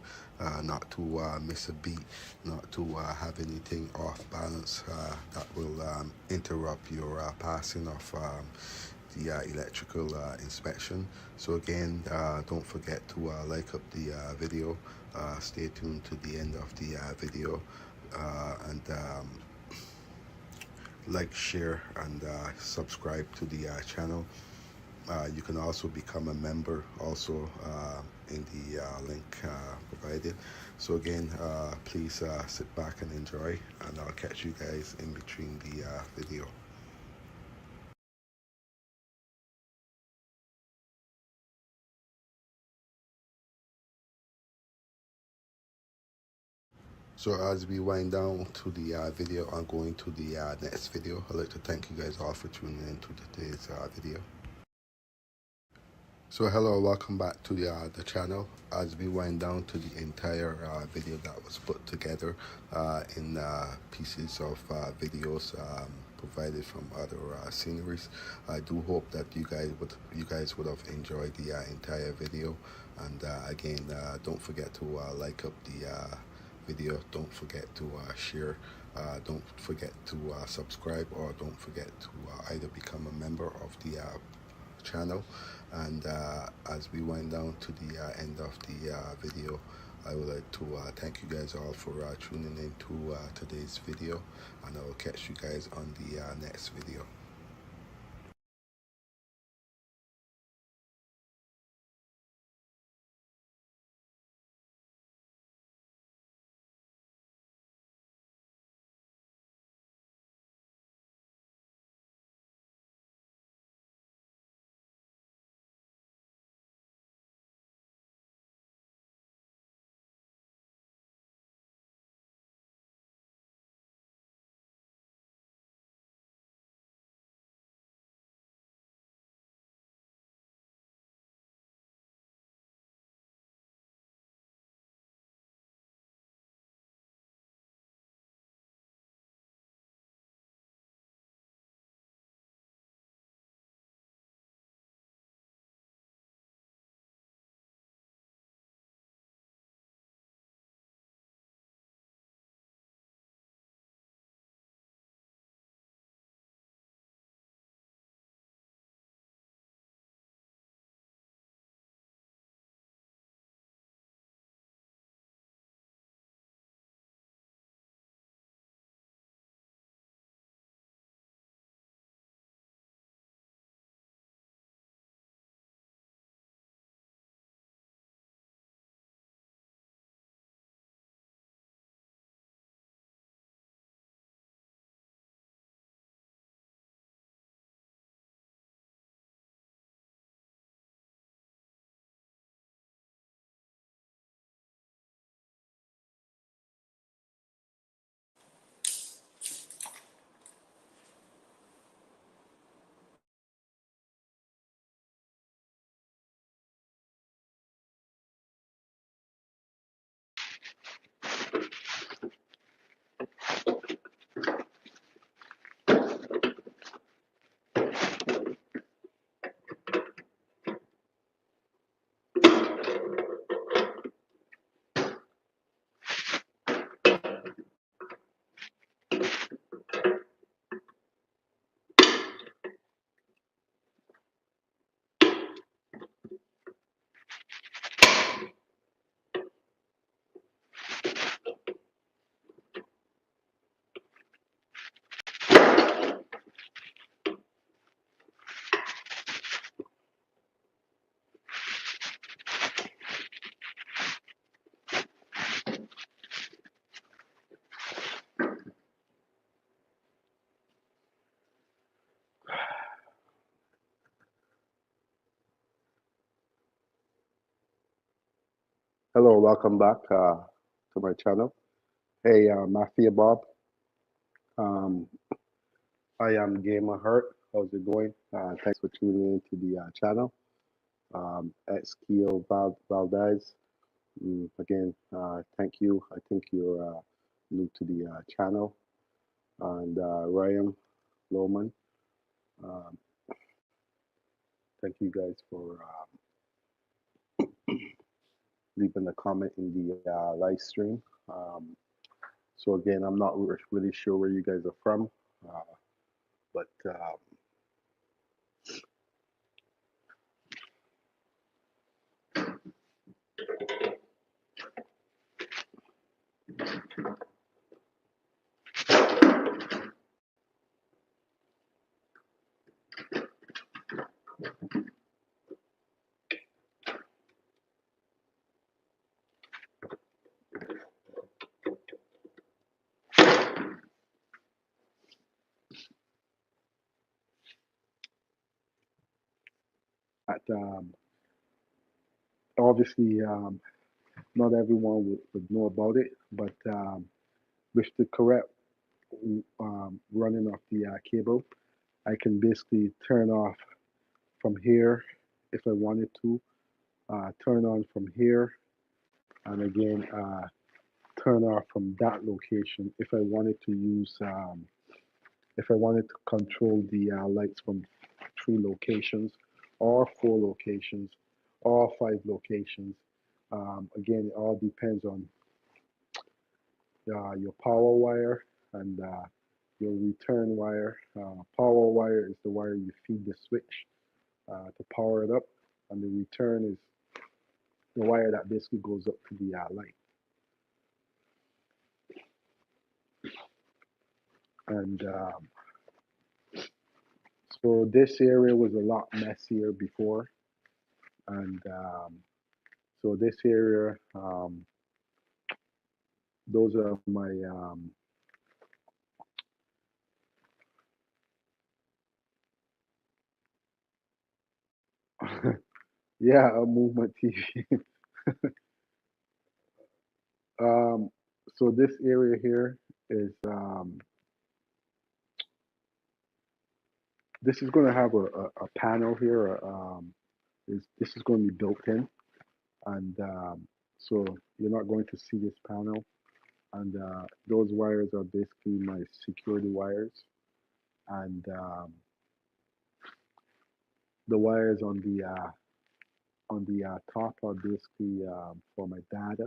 not to miss a beat, not to have anything off balance that will interrupt your passing of the electrical inspection. So again, don't forget to like up the video. Stay tuned to the end of the video, and like, share, and subscribe to the channel. You can also become a member also in the link provided. So again, please sit back and enjoy, and I'll catch you guys in between the video. So as we wind down to the video, I'm going to the next video. I'd like to thank you guys all for tuning in to today's video. So hello, welcome back to the channel. As we wind down to the entire video that was put together in pieces of videos provided from other sceneries. I do hope that you guys would have enjoyed the entire video. And again, don't forget to like up the video. Don't forget to share. Don't forget to subscribe, or don't forget to either become a member of the channel. And as we wind down to the end of the video, I would like to thank you guys all for tuning in to today's video, and I will catch you guys on the next video. Hello, welcome back to my channel. Hey, Mafia Bob. Um, I am Gamer Hurt. How's it going? Thanks for tuning in to the channel. Keo Valdez. Again, thank you. I think you're new to the channel. And Ryan Lohman. Um, thank you guys for leaving a comment in the live stream. So again, I'm not really sure where you guys are from, but That obviously not everyone would know about it, but with the correct running of the cable, I can basically turn off from here if I wanted to, turn on from here, and again turn off from that location if I wanted to use, if I wanted to control the lights from 3 locations or 4 locations or 5 locations. Again, it all depends on your power wire and your return wire. Power wire is the wire you feed the switch to power it up, and the return is the wire that basically goes up to the light. And so this area was a lot messier before, and so this area, those are my yeah, a movement TV. um, so this area here is this is going to have a panel here. This is going to be built in, and so you're not going to see this panel. And those wires are basically my security wires, and the wires on the top are basically for my data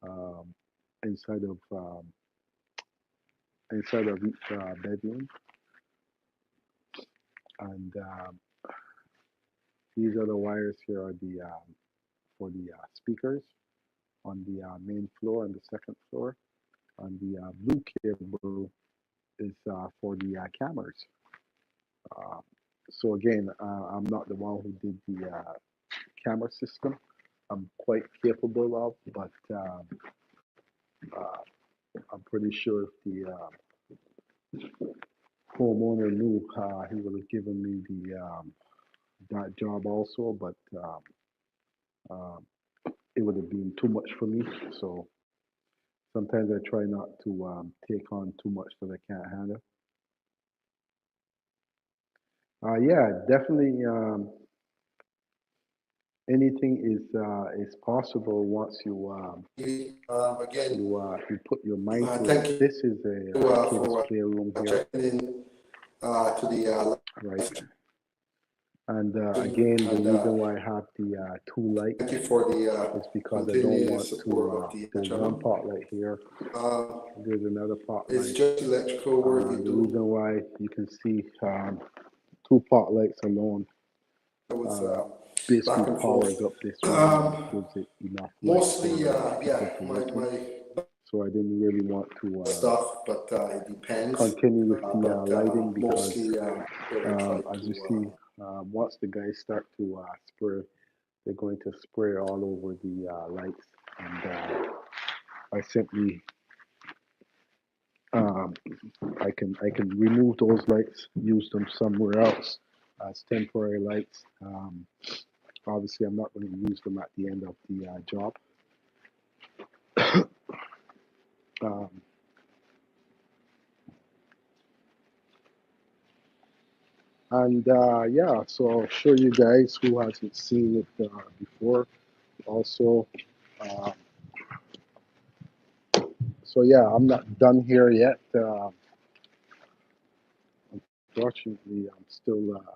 um, inside of each bedroom, and these are the wires here are the for the speakers on the main floor and the second floor, and the blue cable is for the cameras. Uh, so again, I'm not the one who did the camera system. I'm quite capable of, but uh, I'm pretty sure if the homeowner knew, he would have given me the that job also. But um, it would have been too much for me. So sometimes I try not to take on too much that I can't handle. Yeah, definitely. Anything is possible once you Again, you put your mind to it. thank you This is a kids for playroom here, checking in to the right? And stream, again, the and reason why I have the 2 lights thank you for the is because I don't continued want support to. of the There's one channel. pot light here. Uh, There's another pot it's light. just electrical work you The reason do. why you can see 2 pot lights alone It was basically back and powers forth. up this room and Um, gives it enough light Mostly, for yeah, people to work in. my So I didn't really want to stuff, but it depends. continue with the But lighting because, mostly, what I try as you to see, once the guys start to spray, they're going to spray all over the lights, and I simply um, I can remove those lights, use them somewhere else as temporary lights. Obviously, I'm not going to use them at the end of the job. Um, and yeah, so I'll show you guys who hasn't seen it before. Also, uh, so yeah, I'm not done here yet. Unfortunately,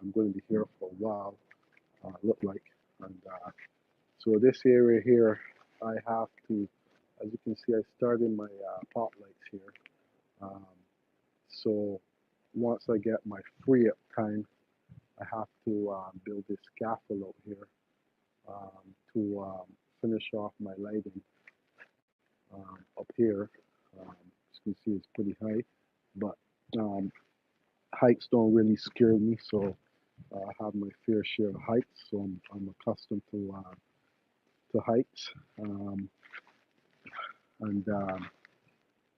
I'm going to be here for a while. Look like, and so this area here, I have to, as you can see, I started my pot lights here. Um, so once I get my free up time, I have to build this scaffold out here to finish off my lighting up here. As you can see, it's pretty high, but heights don't really scare me, so I have my fair share of heights, so I'm accustomed to heights. And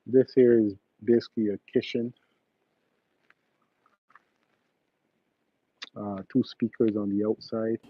this here is basically a kitchen. Two speakers on the outside.